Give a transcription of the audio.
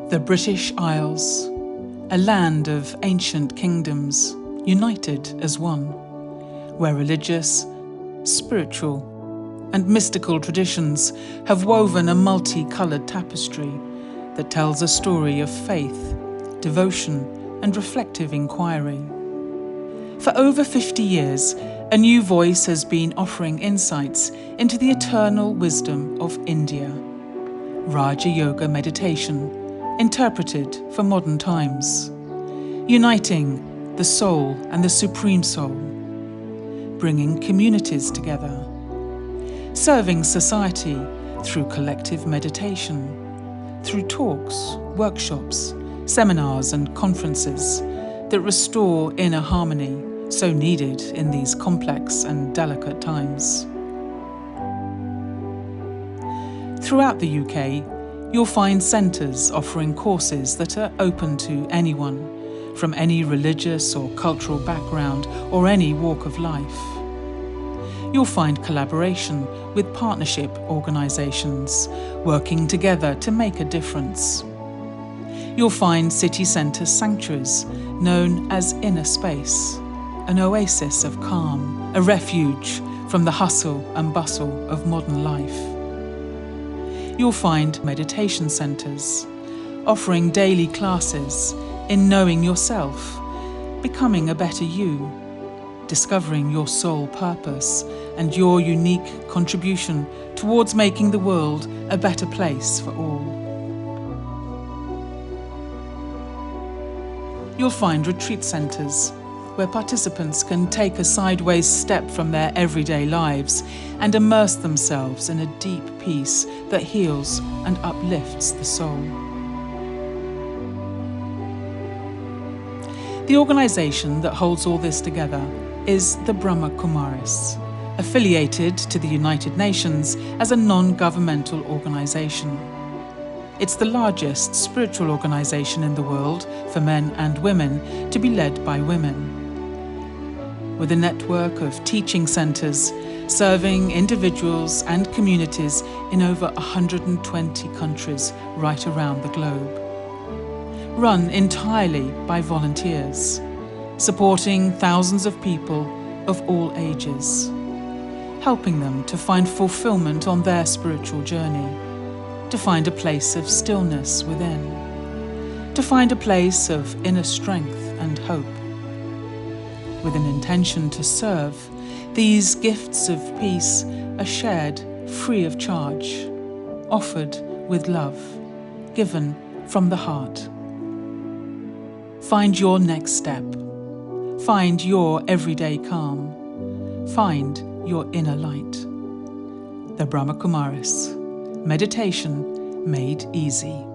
The British Isles, a land of ancient kingdoms, united as one, where religious, spiritual, and mystical traditions have woven a multi-coloured tapestry that tells a story of faith, devotion, and reflective inquiry. For over 50 years, a new voice has been offering insights into the eternal wisdom of India. Raja Yoga meditation, interpreted for modern times, uniting the soul and the supreme soul, bringing communities together, serving society through collective meditation, through talks, workshops, seminars and conferences that restore inner harmony so needed in these complex and delicate times. Throughout the UK, you'll find centres offering courses that are open to anyone, from any religious or cultural background or any walk of life. You'll find collaboration with partnership organisations working together to make a difference. You'll find city centre sanctuaries known as inner space, an oasis of calm, a refuge from the hustle and bustle of modern life. You'll find meditation centres offering daily classes in knowing yourself, becoming a better you, discovering your soul purpose and your unique contribution towards making the world a better place for all. You'll find retreat centres where participants can take a sideways step from their everyday lives and immerse themselves in a deep peace that heals and uplifts the soul. The organisation that holds all this together is the Brahma Kumaris, affiliated to the United Nations as a non-governmental organisation. It's the largest spiritual organisation in the world for men and women to be led by women. With a network of teaching centres serving individuals and communities in over 120 countries right around the globe. Run entirely by volunteers, supporting thousands of people of all ages, helping them to find fulfilment on their spiritual journey, to find a place of stillness within, to find a place of inner strength and hope. With an intention to serve, these gifts of peace are shared free of charge, offered with love, given from the heart. Find your next step. Find your everyday calm. Find your inner light. The Brahma Kumaris. Meditation made easy.